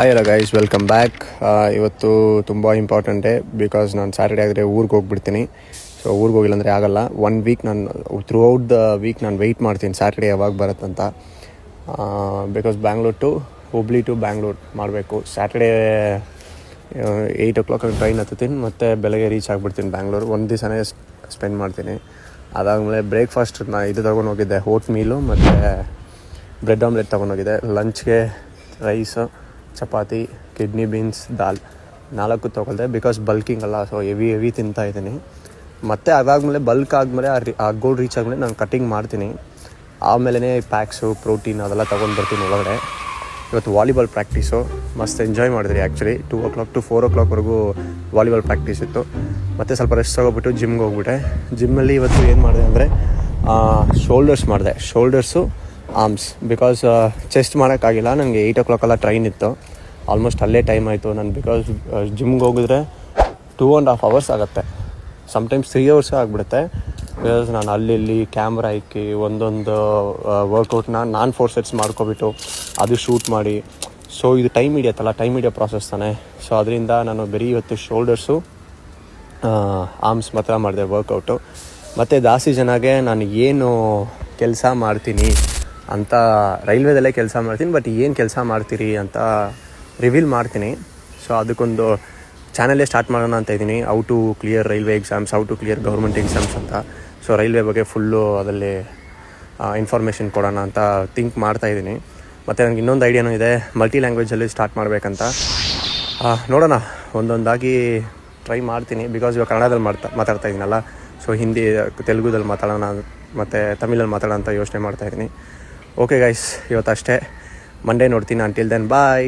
Hi ಎಲ್ಲ guys, welcome back. ಇವತ್ತು ತುಂಬ ಇಂಪಾರ್ಟೆಂಟ್ ಡೇ ಬಿಕಾಸ್ ನಾನು ಸ್ಯಾಟರ್ಡೇ ಆದರೆ ಊರಿಗೆ ಹೋಗ್ಬಿಡ್ತೀನಿ. ಸೊ ಊರಿಗೆ ಹೋಗಿಲ್ಲ ಅಂದರೆ ಆಗೋಲ್ಲ. 1 ವೀಕ್ ನಾನು ಥ್ರೂ ಔಟ್ ದ ವೀಕ್ ನಾನು ವೆಯ್ಟ್ ಮಾಡ್ತೀನಿ ಸ್ಯಾಟರ್ಡೇ ಯಾವಾಗ ಬರುತ್ತಂತ. Because Bangalore to Hubli to Bangalore ಮಾಡಬೇಕು. ಸ್ಯಾಟರ್ಡೇ 8 o'clock ಟ್ರೈನ್ ಹತ್ತೀನಿ, ಮತ್ತು ಬೆಳಗ್ಗೆ ರೀಚ್ ಆಗಿಬಿಡ್ತೀನಿ ಬ್ಯಾಂಗ್ಳೂರು. ಒಂದು ದಿವಸನೇ ಸ್ಪೆಂಡ್ ಮಾಡ್ತೀನಿ. ಅದಾದಮೇಲೆ ಬ್ರೇಕ್ಫಾಸ್ಟ್ ನಾನು ಇದು ತೊಗೊಂಡೋಗಿದ್ದೆ, ಓಟ್ ಮೀಲು ಮತ್ತು ಬ್ರೆಡ್ ಆಮ್ಲೆಟ್ ತೊಗೊಂಡೋಗಿದ್ದೆ. ಲಂಚ್ಗೆ ರೈಸು, ಚಪಾತಿ, ಕಿಡ್ನಿ ಬೀನ್ಸ್, ದಾಲ್ 4 ತೊಗೊಳ್ದೆ ಬಿಕಾಸ್ ಬಲ್ಕಿಂಗ್ ಅಲ್ಲ. ಸೊ ಹೆವಿ ತಿಂತಾಯಿದ್ದೀನಿ. ಮತ್ತು ಅದಾದಮೇಲೆ ಬಲ್ಕ್ ಆದಮೇಲೆ ಆ ಗೋಲ್ ರೀಚ್ ಆದಮೇಲೆ ನಾನು ಕಟ್ಟಿಂಗ್ ಮಾಡ್ತೀನಿ. ಆಮೇಲೆ ಪ್ಯಾಕ್ಸು, ಪ್ರೋಟೀನ್ ಅದೆಲ್ಲ ತೊಗೊಂಡು ಬರ್ತೀನಿ ಒಳಗಡೆ. ಇವತ್ತು ವಾಲಿಬಾಲ್ ಪ್ರಾಕ್ಟೀಸು ಮಸ್ತ್ ಎಂಜಾಯ್ ಮಾಡಿದ್ರಿ. ಆ್ಯಕ್ಚುಲಿ 2 o'clock to 4 o'clockವರೆಗೂ ವಾಲಿಬಾಲ್ ಪ್ರಾಕ್ಟೀಸ್ ಇತ್ತು. ಮತ್ತು ಸ್ವಲ್ಪ ರೆಸ್ಟ್ ತೊಗೊಬಿಟ್ಟು ಜಿಮ್ಗೆ ಹೋಗ್ಬಿಟ್ಟೆ. ಜಿಮ್ಮಲ್ಲಿ ಇವತ್ತು ಏನು ಮಾಡಿದೆ ಅಂದರೆ ಶೋಲ್ಡರ್ಸ್ ಮಾಡಿದೆ, ಶೋಲ್ಡರ್ಸು, ಆರ್ಮ್ಸ್. ಬಿಕಾಸ್ ಚೆಸ್ಟ್ ಮಾಡೋಕ್ಕಾಗಿಲ್ಲ, ನನಗೆ 8 o'clock ಟ್ರೈನ್ ಇತ್ತು. ಆಲ್ಮೋಸ್ಟ್ ಅಲ್ಲೇ ಟೈಮ್ ಆಯಿತು. ನಾನು ಬಿಕಾಸ್ ಜಿಮ್ಗೆ ಹೋಗಿದ್ರೆ 2.5 hours ಆಗುತ್ತೆ, ಸಮ್ಟೈಮ್ಸ್ 3 hours ಆಗಿಬಿಡುತ್ತೆ. ಬಿಕಾಸ್ ನಾನು ಅಲ್ಲಿ ಕ್ಯಾಮ್ರಾ ಇಕ್ಕಿ ಒಂದೊಂದು ವರ್ಕೌಟ್ನ ನಾನು 4 sets ಮಾಡ್ಕೊಬಿಟ್ಟು ಅದು ಶೂಟ್ ಮಾಡಿ. ಸೊ ಇದು ಟೈಮ್ ಹಿಡಿಯೋ ಪ್ರಾಸೆಸ್ ತಾನೆ. ಸೊ ಅದರಿಂದ ನಾನು ಬರೀ ಇವತ್ತು ಶೋಲ್ಡರ್ಸು, ಆರ್ಮ್ಸ್ ಮಾತ್ರ ಮಾಡಿದೆ ವರ್ಕೌಟು. ಮತ್ತು ಜಾಸ್ತಿ ಜನಗೆ ನಾನು ಏನು ಕೆಲಸ ಮಾಡ್ತೀನಿ ಅಂತ, ರೈಲ್ವೇದಲ್ಲೇ ಕೆಲಸ ಮಾಡ್ತೀನಿ, ಬಟ್ ಏನು ಕೆಲಸ ಮಾಡ್ತೀರಿ ಅಂತ ರಿವೀಲ್ ಮಾಡ್ತೀನಿ. ಸೊ ಅದಕ್ಕೊಂದು ಚಾನಲೇ ಸ್ಟಾರ್ಟ್ ಮಾಡೋಣ ಅಂತ ಇದ್ದೀನಿ. How to clear railway exams, how to clear government exams ಅಂತ. ಸೊ ರೈಲ್ವೆ ಬಗ್ಗೆ ಫುಲ್ಲು ಅದರಲ್ಲಿ ಇನ್ಫಾರ್ಮೇಷನ್ ಕೊಡೋಣ ಅಂತ ಥಿಂಕ್ ಮಾಡ್ತಾಯಿದ್ದೀನಿ. ಮತ್ತು ನನಗೆ ಇನ್ನೊಂದು ಐಡಿಯಾನೂ ಇದೆ, ಮಲ್ಟಿ ಲ್ಯಾಂಗ್ವೇಜಲ್ಲಿ ಸ್ಟಾರ್ಟ್ ಮಾಡಬೇಕಂತ. ನೋಡೋಣ, ಒಂದೊಂದಾಗಿ ಟ್ರೈ ಮಾಡ್ತೀನಿ. ಬಿಕಾಸ್ ಇವಾಗ ಕನ್ನಡದಲ್ಲಿ ಮಾತಾಡ್ತಾ ಇದ್ದೀನಲ್ಲ, ಸೊ ಹಿಂದಿ, ತೆಲುಗುದಲ್ಲಿ ಮಾತಾಡೋಣ ಮತ್ತು ತಮಿಳಲ್ಲಿ ಮಾತಾಡೋಣ ಅಂತ ಯೋಚನೆ ಮಾಡ್ತಾಯಿದ್ದೀನಿ. ಓಕೆ ಗೈಸ್, ಇವತ್ತು ಅಷ್ಟೇ. ಮಂಡೇ ನೋಡ್ತೀನಿ. ಅಂಟಿಲ್ ದೆನ್ ಬಾಯ್.